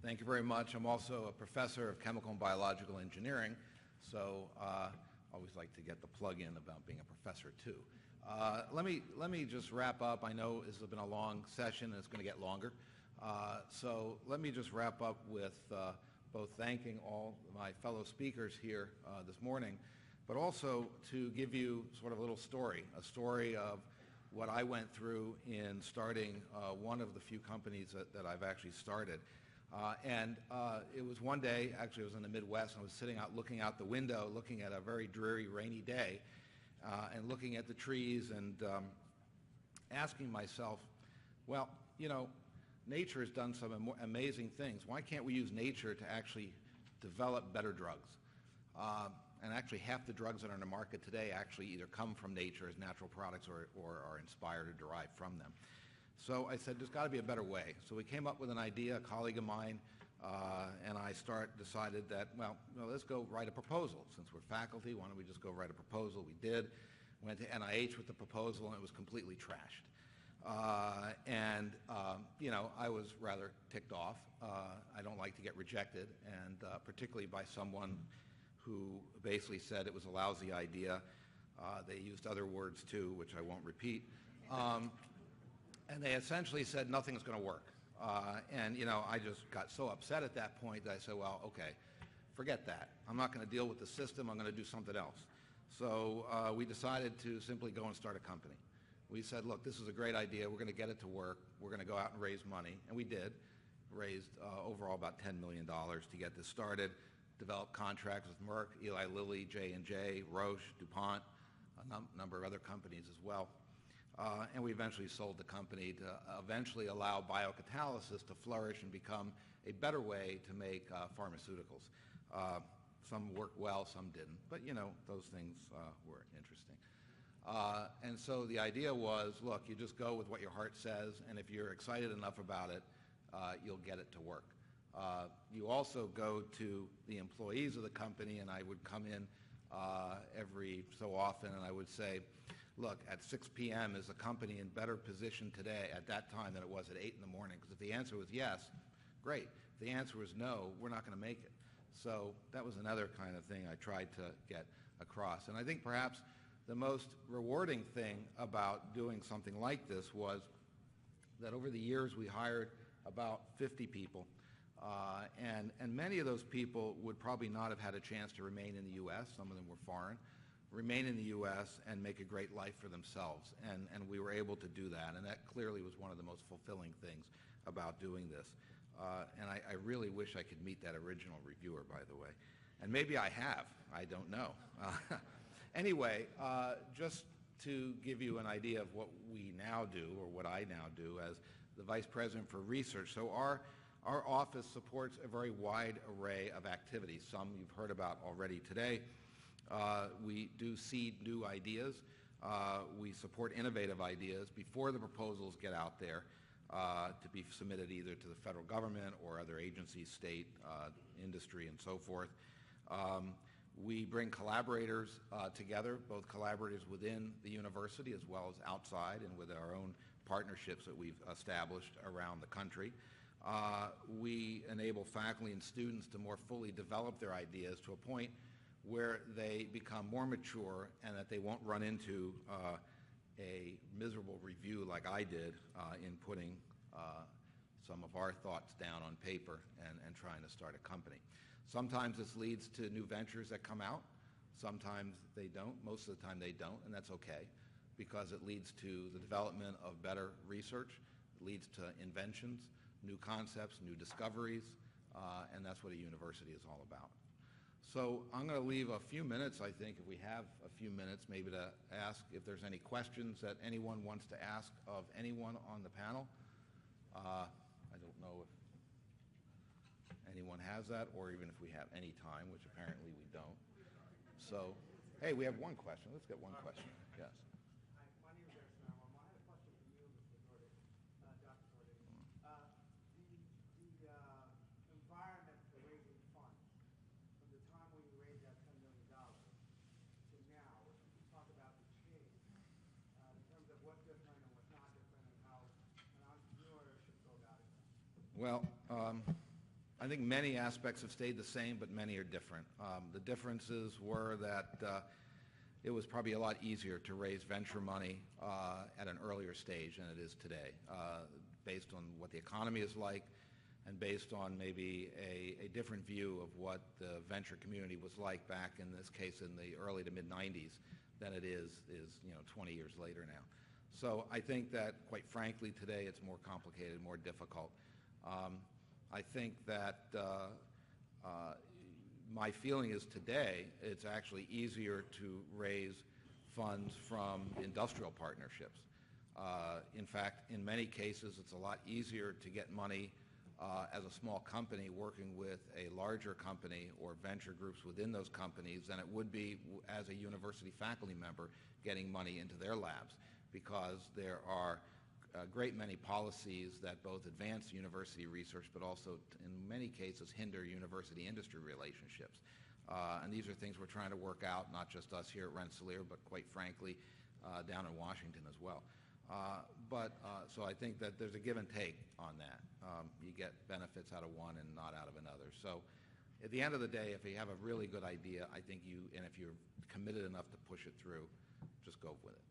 Thank you very much. I'm also a professor of chemical and biological engineering, so I always like to get the plug in about being a professor too. Let me just wrap up. I know this has been a long session and it's going to get longer. So let me just wrap up with both thanking all my fellow speakers here this morning, but also to give you sort of a little story, a story of what I went through in starting one of the few companies that I've actually started. It was one day, actually it was in the Midwest, and I was sitting out looking out the window, looking at a very dreary, rainy day, and looking at the trees and asking myself, well, you know, nature has done some amazing things. Why can't we use nature to actually develop better drugs? And actually half the drugs that are on the market today actually either come from nature as natural products or are inspired or derived from them. So I said, there's got to be a better way. So we came up with an idea, a colleague of mine, and I decided that, well, let's go write a proposal. Since we're faculty, why don't we just go write a proposal? We did. Went to NIH with the proposal, and it was completely trashed. You know, I was rather ticked off. I don't like to get rejected, and particularly by someone who basically said it was a lousy idea. They used other words, too, which I won't repeat. And they essentially said nothing's going to work. You know, I just got so upset at that point that I said, well, okay, forget that. I'm not going to deal with the system. I'm going to do something else. So we decided to simply go and start a company. We said, look, this is a great idea. We're going to get it to work. We're going to go out and raise money. And we did. Raised overall about $10 million to get this started. Developed contracts with Merck, Eli Lilly, J&J, Roche, DuPont, a number of other companies as well. And we eventually sold the company to eventually allow biocatalysis to flourish and become a better way to make pharmaceuticals. Some worked well, some didn't. But, you know, those things were interesting. And so the idea was, look, you just go with what your heart says, and if you're excited enough about it, you'll get it to work. You also go to the employees of the company, and I would come in every so often, and I would say, look, at 6 p.m. is the company in better position today at that time than it was at 8 in the morning? Because if the answer was yes, great. If the answer was no, we're not going to make it. So that was another kind of thing I tried to get across. And I think perhaps the most rewarding thing about doing something like this was that over the years we hired about 50 people. And many of those people would probably not have had a chance to remain in the U.S. Some of them were foreign. Remain in the U.S. and make a great life for themselves. And we were able to do that. And that clearly was one of the most fulfilling things about doing this. And I really wish I could meet that original reviewer, by the way. And maybe I have. I don't know. Anyway, just to give you an idea of what we now do, or what I now do as the Vice President for Research. So our office supports a very wide array of activities. Some you've heard about already today. We do seed new ideas. We support innovative ideas before the proposals get out there to be submitted either to the federal government or other agencies, state, industry, and so forth. We bring collaborators together, both collaborators within the university as well as outside and with our own partnerships that we've established around the country. We enable faculty and students to more fully develop their ideas to a point where they become more mature and that they won't run into a miserable review like I did in putting some of our thoughts down on paper and trying to start a company. Sometimes this leads to new ventures that come out. Sometimes they don't. Most of the time they don't, and that's okay because it leads to the development of better research. It leads to inventions, new concepts, new discoveries, and that's what a university is all about. So I'm going to leave a few minutes, I think, if we have a few minutes, maybe to ask if there's any questions that anyone wants to ask of anyone on the panel. I don't know if anyone has that, or even if we have any time, which apparently we don't. So, hey, we have one question. Let's get one question. Yes. Hi, my name is Eric Snarwell. I had a question for you, Mr. Dordick, Dr. Dordick. The environment for raising funds, from the time when you raised that $10 million to now, if you could talk about the change in terms of what's different and what's not different and how an entrepreneur should go about it. Well, I think many aspects have stayed the same, but many are different. The differences were that it was probably a lot easier to raise venture money at an earlier stage than it is today, based on what the economy is like and based on maybe a different view of what the venture community was like back, in this case, in the early to mid-'90s than it is 20 years later now. So I think that, quite frankly, today it's more complicated, more difficult. I think that my feeling is today it's actually easier to raise funds from industrial partnerships. In fact, in many cases, it's a lot easier to get money as a small company working with a larger company or venture groups within those companies than it would be as a university faculty member getting money into their labs, because there are a great many policies that both advance university research but also, in many cases, hinder university-industry relationships. And these are things we're trying to work out, not just us here at Rensselaer, but quite frankly, down in Washington as well. So I think that there's a give and take on that. You get benefits out of one and not out of another. So at the end of the day, if you have a really good idea, I think if you're committed enough to push it through, just go with it.